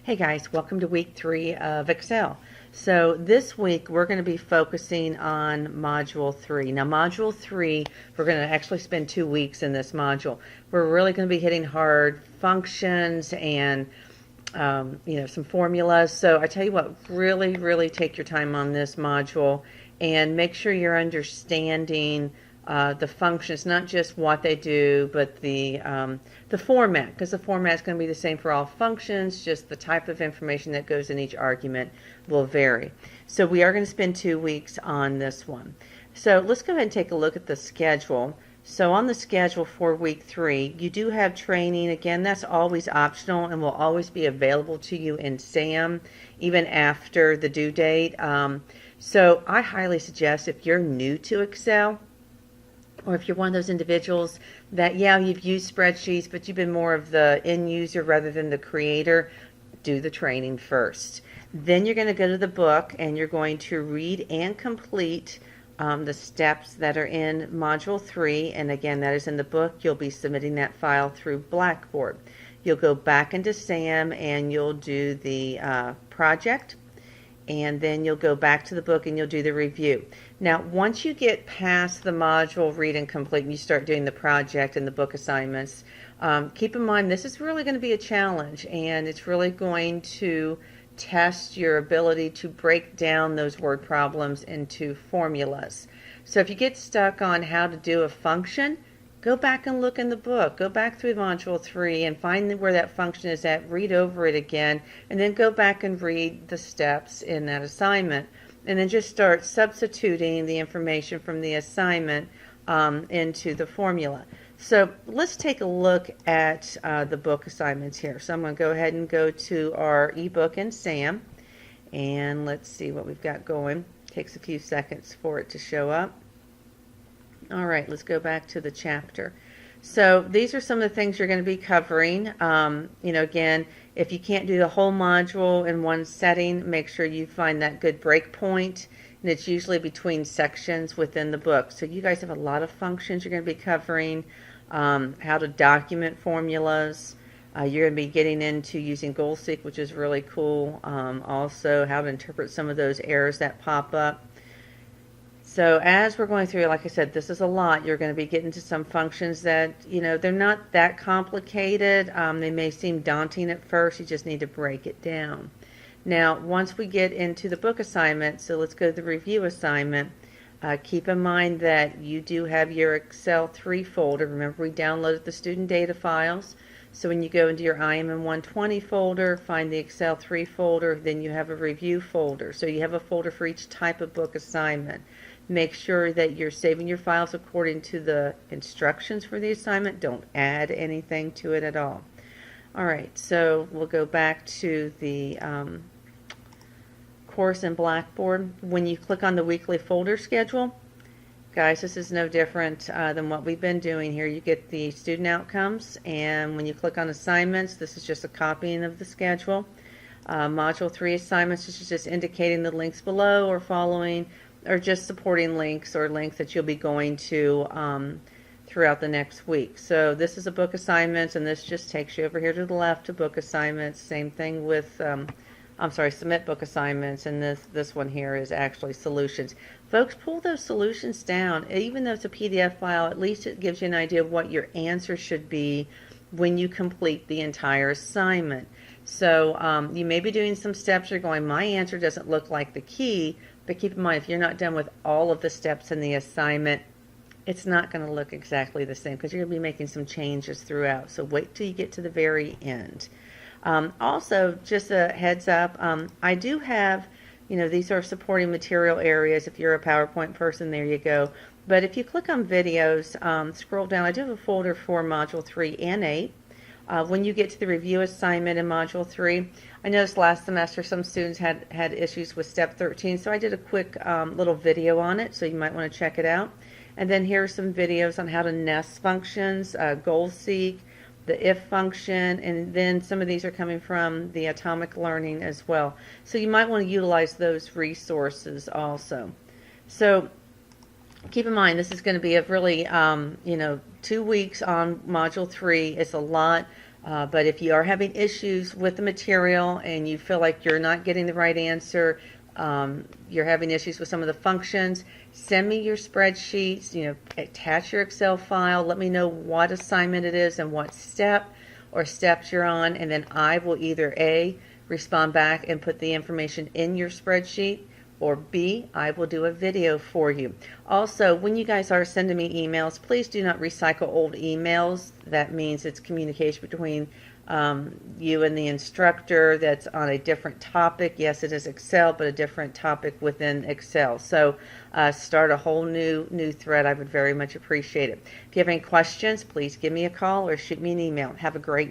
Hey guys, welcome to week 3 of Excel. So this week we're going to be focusing on module 3. Now module 3, we're going to actually spend 2 weeks in this module. We're really going to be hitting hard functions and some formulas. So I tell you what, really take your time on this module and make sure you're understanding the functions, not just what they do, but the format, because the format is going to be the same for all functions, just the type of information that goes in each argument will vary. So we are going to spend 2 weeks on this one. So let's go ahead and take a look at the schedule. So on the schedule for week 3, you do have training. Again, that's always optional and will always be available to you in SAM, even after the due date. So I highly suggest, if you're new to Excel, or if you're one of those individuals that, you've used spreadsheets, but you've been more of the end user rather than the creator, do the training first. Then you're going to go to the book and you're going to read and complete the steps that are in Module 3. And again, that is in the book. You'll be submitting that file through Blackboard. You'll go back into SAM and you'll do the project. And then you'll go back to the book and you'll do the review. Now, once you get past the module read and complete and you start doing the project and the book assignments, keep in mind this is really going to be a challenge, and it's really going to test your ability to break down those word problems into formulas. So if you get stuck on how to do a function, go back and look in the book. Go back through Module 3 and find where that function is at, read over it again, and then go back and read the steps in that assignment. And then just start substituting the information from the assignment into the formula. So let's take a look at the book assignments here. So I'm going to go ahead and go to our ebook in SAM, and let's see what we've got going. Takes a few seconds for it to show up. All right, let's go back to the chapter. So these are some of the things you're going to be covering. Again, if you can't do the whole module in one setting, make sure you find that good break point, and it's usually between sections within the book. So you guys have a lot of functions you're going to be covering, how to document formulas. You're going to be getting into using GoalSeek, which is really cool. Also, how to interpret some of those errors that pop up. So as we're going through, like I said, this is a lot. You're going to be getting to some functions that, they're not that complicated. They may seem daunting at first. You just need to break it down. Now, once we get into the book assignment, so let's go to the review assignment. Keep in mind that you do have your Excel 3 folder. Remember, we downloaded the student data files. So when you go into your IMM 120 folder, find the Excel 3 folder, then you have a review folder. So you have a folder for each type of book assignment. Make sure that you're saving your files according to the instructions for the assignment. Don't add anything to it at all. All right, so we'll go back to the course in Blackboard. When you click on the weekly folder schedule, guys, this is no different than what we've been doing here. You get the student outcomes, and when you click on assignments, this is just a copying of the schedule. Module 3 assignments, this is just indicating the links below or following, or just supporting links or links that you'll be going to throughout the next week. So this is a book assignments, and this just takes you over here to the left to book assignments. Same thing with, submit book assignments, and this one here is actually solutions. Folks, pull those solutions down. Even though it's a PDF file, at least it gives you an idea of what your answer should be when you complete the entire assignment. So you may be doing some steps. You're going, my answer doesn't look like the key. But keep in mind, if you're not done with all of the steps in the assignment, it's not going to look exactly the same because you're going to be making some changes throughout. So wait till you get to the very end. Also, just a heads up, I do have, these are supporting material areas. If you're a PowerPoint person, there you go. But if you click on videos, scroll down, I do have a folder for Module 3 and 8. When you get to the review assignment in Module 3, I noticed last semester some students had issues with Step 13, so I did a quick little video on it, so you might want to check it out. And then here are some videos on how to nest functions, GoalSeek, the if function, and then some of these are coming from the Atomic Learning as well. So you might want to utilize those resources also. So keep in mind, this is going to be a really, 2 weeks on Module 3. It's a lot But if you are having issues with the material and you feel like you're not getting the right answer, you're having issues with some of the functions, send me your spreadsheets, attach your Excel file, let me know what assignment it is and what step or steps you're on, and then I will either A, respond back and put the information in your spreadsheet, or B, I will do a video for you. Also, when you guys are sending me emails, please do not recycle old emails. That means it's communication between you and the instructor that's on a different topic. Yes, it is Excel, but a different topic within Excel. So start a whole new thread. I would very much appreciate it. If you have any questions, please give me a call or shoot me an email. Have a great